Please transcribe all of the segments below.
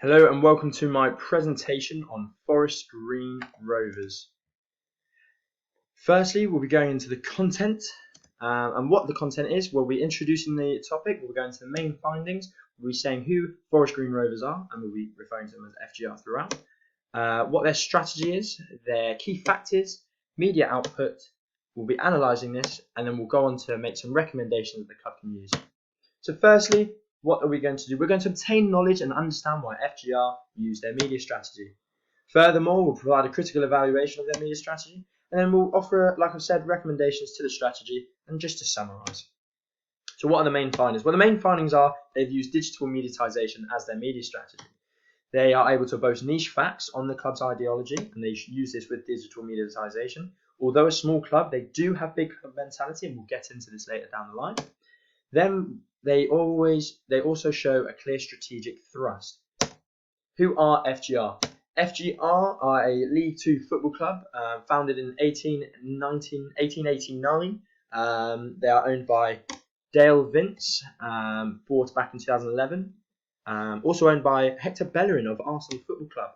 Hello and welcome to my presentation on Forest Green Rovers. Firstly, we'll be going into the content and what the content is. We'll be introducing the topic, we'll be going to the main findings, we'll be saying who Forest Green Rovers are, and we'll be referring to them as FGR throughout. What their strategy is, their key factors, media output. We'll be analysing this and then we'll go on to make some recommendations that the club can use. So firstly, what are we going to do? We're going to obtain knowledge and understand why FGR use their media strategy. Furthermore, we'll provide a critical evaluation of their media strategy, and then we'll offer, like I've said, recommendations to the strategy, and just to summarise. So what are the main findings? Well, the main findings are they've used digital mediatisation as their media strategy. They are able to boast niche facts on the club's ideology, and they use this with digital mediatisation. Although a small club, they do have big club mentality, and we'll get into this later down the line. Then they also show a clear strategic thrust. Who are FGR? FGR are a League Two football club founded in 1889. They are owned by Dale Vince, bought back in 2011. Also owned by Hector Bellerin of Arsenal Football Club.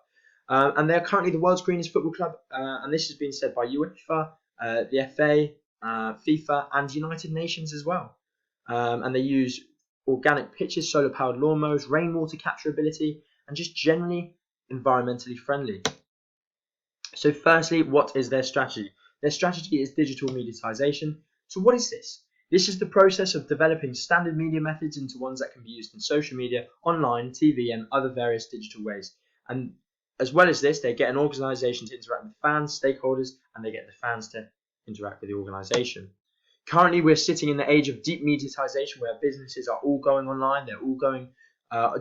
And they are currently the world's greenest football club, and this has been said by UEFA, the FA, FIFA, and United Nations as well. And they use organic pitches, solar-powered lawnmowers, rainwater capture ability, and just generally environmentally friendly. So firstly, what is their strategy? Their strategy is digital mediatisation. So what is this? This is the process of developing standard media methods into ones that can be used in social media, online, TV, and other various digital ways. And as well as this, they get an organisation to interact with fans, stakeholders, and they get the fans to interact with the organisation. Currently, we're sitting in the age of deep mediatisation where businesses are all going online, they're all going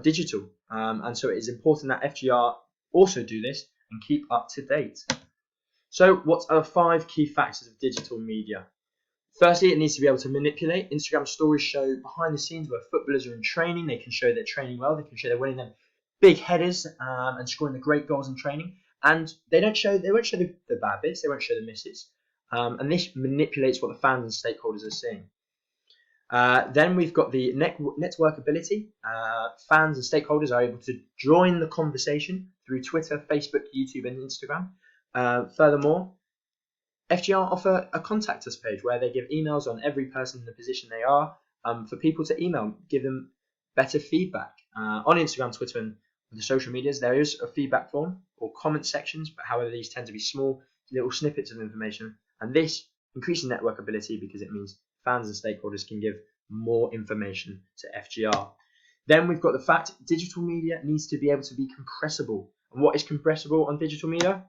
digital. And so it is important that FGR also do this and keep up to date. So what are 5 key factors of digital media? Firstly, it needs to be able to manipulate. Instagram stories show behind the scenes where footballers are in training. They can show they're training well. They can show they're winning them big headers and scoring the great goals in training. And they won't show the bad bits. They won't show the misses. And this manipulates what the fans and stakeholders are seeing. Then we've got the network ability. Fans and stakeholders are able to join the conversation through Twitter, Facebook, YouTube, and Instagram. Furthermore, FGR offer a contact us page where they give emails on every person in the position they are for people to email, give them better feedback. On Instagram, Twitter, and the social medias, there is a feedback form or comment sections, but however, these tend to be small little snippets of information. And this increases network ability because it means fans and stakeholders can give more information to FGR. Then we've got the fact digital media needs to be able to be compressible. And what is compressible on digital media?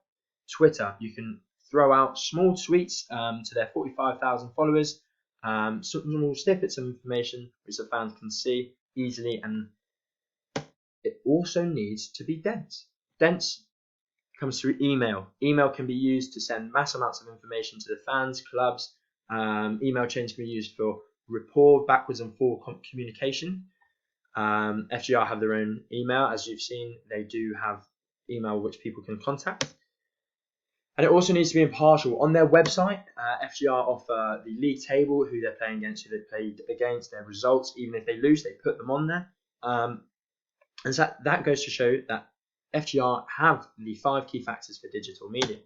Twitter. You can throw out small tweets to their 45,000 followers, small snippets of information which the fans can see easily, and it also needs to be dense. Dense comes through email. Email can be used to send mass amounts of information to the fans, clubs. Email chains can be used for rapport, backwards and forward communication. FGR have their own email. As you've seen, they do have email which people can contact. And it also needs to be impartial. On their website, FGR offer the league table, who they're playing against, who they played against, their results. Even if they lose, they put them on there. And so that goes to show that FGR have the 5 key factors for digital media.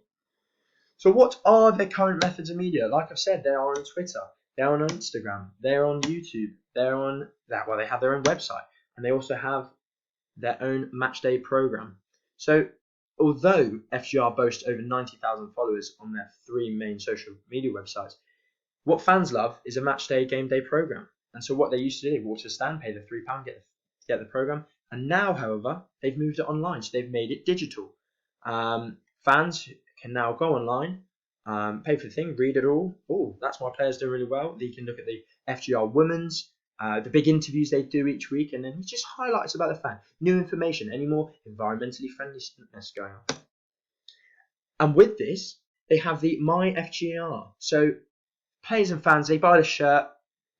So what are their current methods of media? Like I've said, they are on Twitter, they're on Instagram, they're on YouTube, they have their own website, and they also have their own matchday program. So although FGR boast over 90,000 followers on their 3 main social media websites, what fans love is a matchday game day program. And so what they used to do, they walk to the stand, pay the £3, get the program. And now, however, they've moved it online, so they've made it digital. Fans can now go online, pay for the thing, read it all. Oh, that's my players doing really well. They can look at the FGR women's, the big interviews they do each week, and then it just highlights about the fan, new information, any more environmentally friendliness going on. And with this, they have the My FGR. So players and fans, they buy the shirt,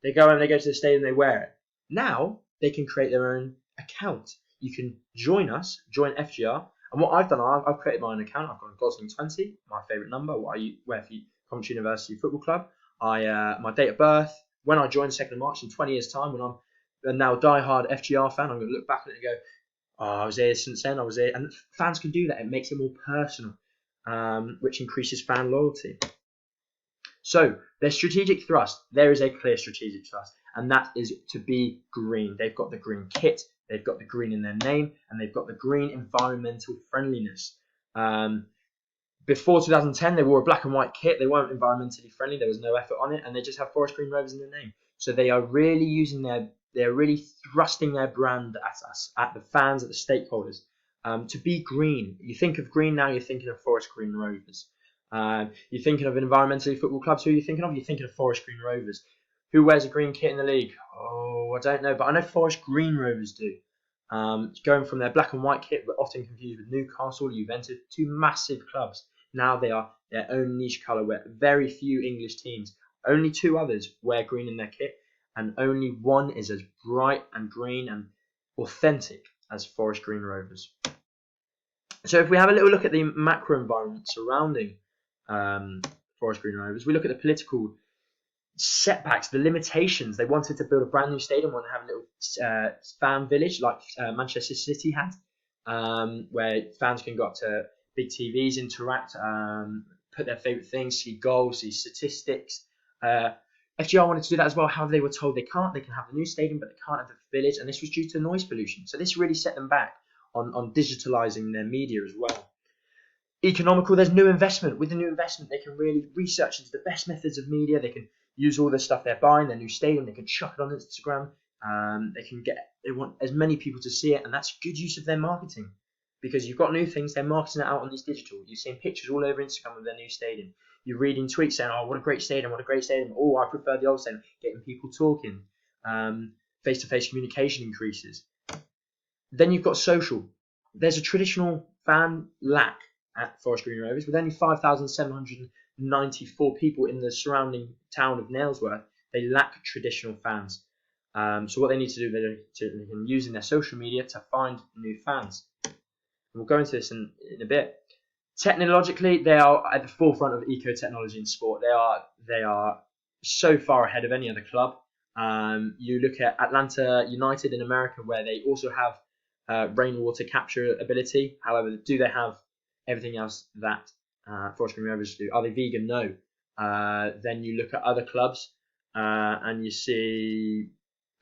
they go to the stadium, they wear it. Now they can create their own account. You can join us, join FGR, and what I've done, I've created my own account. I've got Gosling 20, my favourite number, what I wear for Coventry University Football Club. My date of birth, when I joined 2nd of March in 20 years' time, when I'm a now die-hard FGR fan, I'm going to look back at it and go, oh, I was here since then, I was here. And fans can do that. It makes it more personal, which increases fan loyalty. So their strategic thrust, there is a clear strategic thrust, and that is to be green. They've got the green kit, they've got the green in their name, and they've got the green environmental friendliness. Before 2010, they wore a black and white kit. They weren't environmentally friendly. There was no effort on it, and they just have Forest Green Rovers in their name. So they are really they're really thrusting their brand at us, at the fans, at the stakeholders, to be green. You think of green now, you're thinking of Forest Green Rovers. You're thinking of an environmentally football clubs. Who are you thinking of? You're thinking of Forest Green Rovers. Who wears a green kit in the league? Oh, I don't know, but I know Forest Green Rovers do. Going from their black and white kit, but often confused with Newcastle, Juventus, two massive clubs. Now they are their own niche colour, where very few English teams, only two others, wear green in their kit, and only one is as bright and green and authentic as Forest Green Rovers. So if we have a little look at the macro environment surrounding Forest Green Rovers, we look at the political setbacks, the limitations. They wanted to build a brand new stadium, wanted to have a little fan village like Manchester City had, where fans can go up to big TVs, interact, put their favourite things, see goals, see statistics. FGR wanted to do that as well. However, they were told they can't. They can have the new stadium, but they can't have the village, and this was due to noise pollution. So this really set them back on digitalising their media as well. Economical, there's new investment. With the new investment, they can really research into the best methods of media. They can use all the stuff they're buying, their new stadium. They can chuck it on Instagram. They want as many people to see it, and that's good use of their marketing. Because you've got new things, they're marketing it out on these digital. You're seeing pictures all over Instagram of their new stadium. You're reading tweets saying, oh, what a great stadium, what a great stadium. Oh, I prefer the old stadium. Getting people talking. Face-to-face communication increases. Then you've got social. There's a traditional fan lack at Forest Green Rovers, with only 5,794 people in the surrounding town of Nailsworth. They lack traditional fans. So what they need to do, they can use in their social media to find new fans. We'll go into this in a bit. Technologically, they are at the forefront of eco-technology in sport. They are so far ahead of any other club. You look at Atlanta United in America, where they also have rainwater capture ability. However, do they have everything else that Forest Green Rovers do? Are they vegan? No. Then you look at other clubs and you see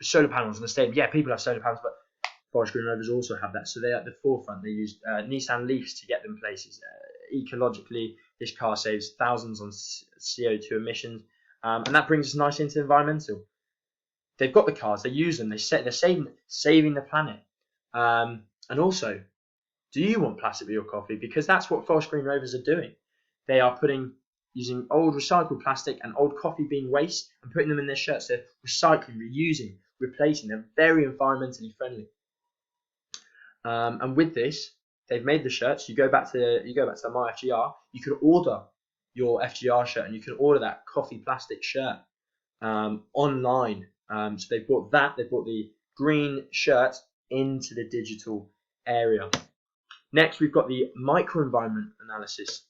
solar panels in the stadium. Yeah, people have solar panels, but Forest Green Rovers also have that. So they're at the forefront. They use Nissan Leafs to get them places. Ecologically, this car saves thousands on CO2 emissions. And that brings us nicely into environmental. They've got the cars, they use them, they're saving the planet. And also, do you want plastic with your coffee? Because that's what Forest Green Rovers are doing. They are using old recycled plastic and old coffee bean waste and putting them in their shirts. They're recycling, reusing, replacing. They're very environmentally friendly. And with this, they've made the shirts. You go back to My FGR. You can order your FGR shirt, and you can order that coffee plastic shirt online. So they brought that. They brought the green shirt into the digital area. Next, we've got the microenvironment analysis.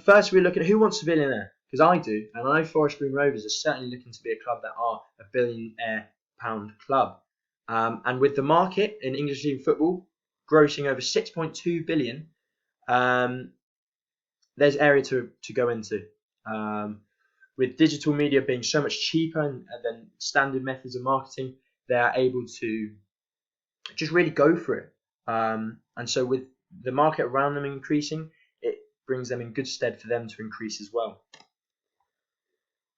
First, we look at who wants to be a billionaire, because I do, and I know Forest Green Rovers are certainly looking to be a club that are a billionaire pound club. And with the market in English League football grossing over 6.2 billion, there's area to go into. With digital media being so much cheaper than standard methods of marketing, they are able to just really go for it. And so with the market around them increasing, it brings them in good stead for them to increase as well.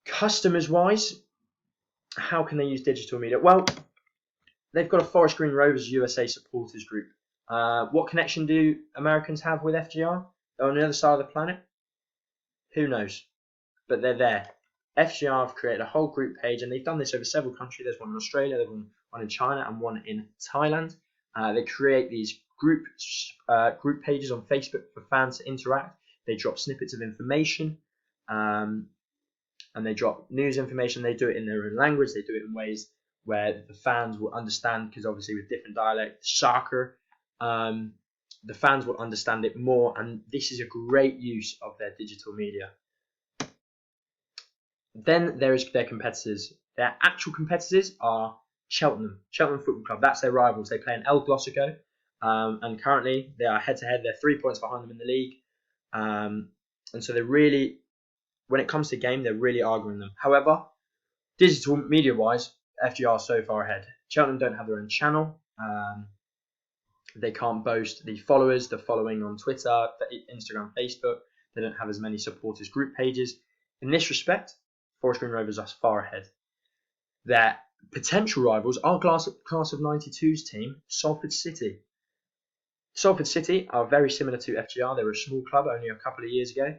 Customers-wise, how can they use digital media? Well, they've got a Forest Green Rovers USA supporters group. What connection do Americans have with FGR? They're on the other side of the planet? Who knows? But they're there. FGR have created a whole group page, and they've done this over several countries. There's one in Australia, there's one in China, and one in Thailand. They create these group pages on Facebook for fans to interact. They drop snippets of information, and they drop news information. They do it in their own language. They do it in ways where the fans will understand, because obviously with different dialects, soccer, the fans will understand it more, and this is a great use of their digital media. Then there is their competitors. Their actual competitors are Cheltenham Football Club. That's their rivals. They play in El Clásico. and currently they are head-to-head. They're 3 points behind them in the league. And so they're really, when it comes to game, they're really arguing them. However, digital media-wise, FGR are so far ahead. Cheltenham don't have their own channel. They can't boast the followers, the following on Twitter, Instagram, Facebook. They don't have as many supporters group pages. In this respect, Forest Green Rovers are far ahead. Their potential rivals are class of 92's team, Salford City. Salford City are very similar to FGR. They were a small club only a couple of years ago.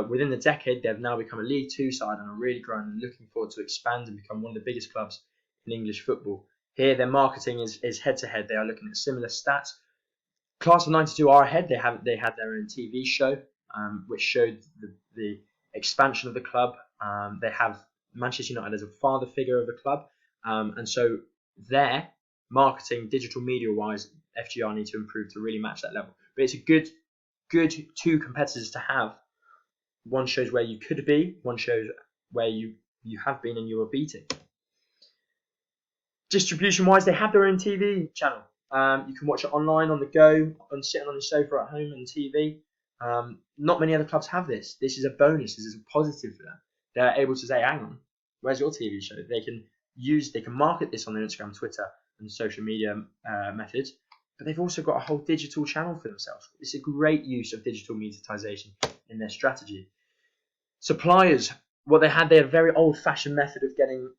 Within the decade, they've now become a League Two side and are really growing and looking forward to expand and become one of the biggest clubs in English football. Here, their marketing is head-to-head. They are looking at similar stats. Class of 92 are ahead. They had their own TV show, which showed the expansion of the club. They have Manchester United as a father figure of the club. And so their marketing, digital media-wise, FGR need to improve to really match that level. But it's a good two competitors to have. One shows where you could be, one shows where you have been and you are beating. Distribution-wise, they have their own TV channel. You can watch it online, on the go, and sitting on your sofa at home on TV. Not many other clubs have this. This is a bonus. This is a positive for them. They're able to say, hang on, where's your TV show? They can market this on their Instagram, Twitter, and social media methods. But they've also got a whole digital channel for themselves. It's a great use of digital mediatization in their strategy. Suppliers, they had a very old-fashioned method of getting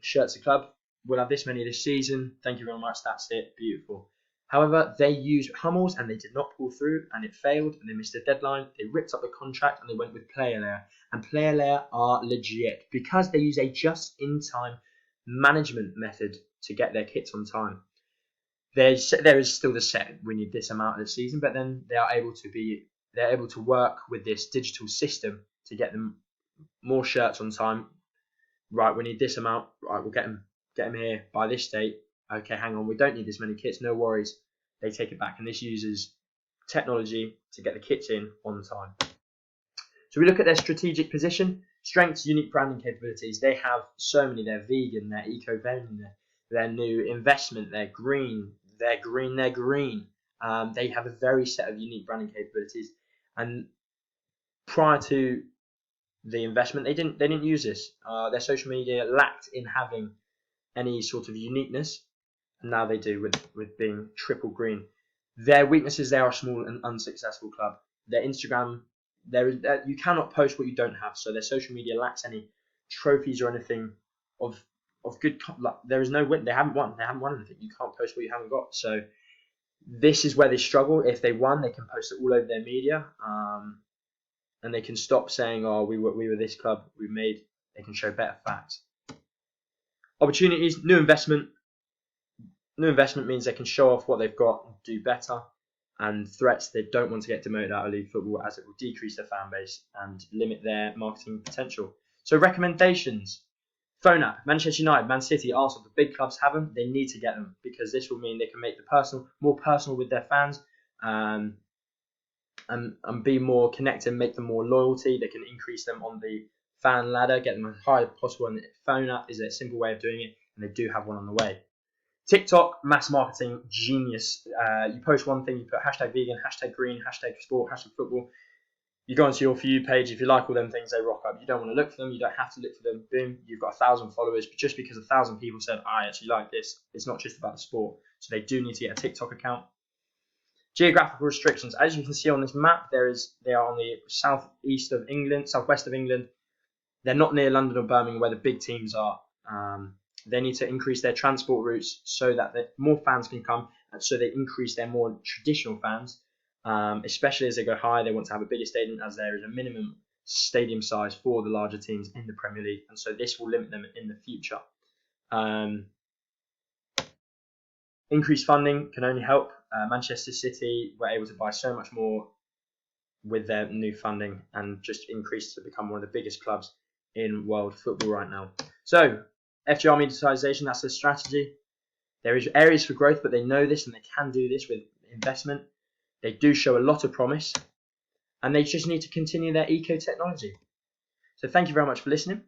shirts to club. We'll have this many this season. Thank you very much. That's it. Beautiful. However, they used Hummels and they did not pull through and it failed and they missed a deadline. They ripped up the contract and they went with Player Layer. And Player Layer are legit because they use a just-in-time management method to get their kits on time. There is still the set. We need this amount of the season, but then they're able to work with this digital system to get them more shirts on time. Right, we need this amount. Right, we'll get them here by this date. Okay, hang on, we don't need this many kits. No worries. They take it back, and this uses technology to get the kits in on time. So we look at their strategic position, strengths, unique branding capabilities. They have so many. They're vegan, they're eco-friendly, they're new investment, they're green. They have a very set of unique branding capabilities, and prior to the investment, they didn't use this. Their social media lacked in having any sort of uniqueness, and now they do with being triple green. Their weaknesses: they are a small and unsuccessful club. Their Instagram, you cannot post what you don't have. So their social media lacks any trophies or anything of good. There is no win. They haven't won. They haven't won anything. You can't post what you haven't got. So this is where they struggle. If they won, they can post it all over their media, and they can stop saying, "Oh, we were this club. We made." They can show better facts. Opportunities, new investment. New investment means they can show off what they've got and do better. And threats, they don't want to get demoted out of league football as it will decrease their fan base and limit their marketing potential. So recommendations. Phone app, Manchester United, Man City, Arsenal, the big clubs have them. They need to get them because this will mean they can make the more personal with their fans and be more connected, make them more loyalty. They can increase them on the fan ladder, get them as high as possible. And the phone app is a simple way of doing it, and they do have one on the way. TikTok, mass marketing genius. You post one thing, you put hashtag vegan, hashtag green, hashtag sport, hashtag football. You go onto your For You page. If you like all them things, they rock up. You don't want to look for them. You don't have to look for them. Boom, you've got 1,000 followers. But just because 1,000 people said, I actually like this, it's not just about the sport. So they do need to get a TikTok account. Geographical restrictions. As you can see on this map, they are on the southwest of England. They're not near London or Birmingham where the big teams are. They need to increase their transport routes so that more fans can come, and so they increase their more traditional fans, especially as they go higher. They want to have a bigger stadium, as there is a minimum stadium size for the larger teams in the Premier League, and so this will limit them in the future. Increased funding can only help. Manchester City were able to buy so much more with their new funding and just increase to become one of the biggest clubs in world football right now. So FGR mediatization, that's the strategy. There is areas for growth, but they know this and they can do this with investment. They do show a lot of promise, and they just need to continue their eco technology. So thank you very much for listening.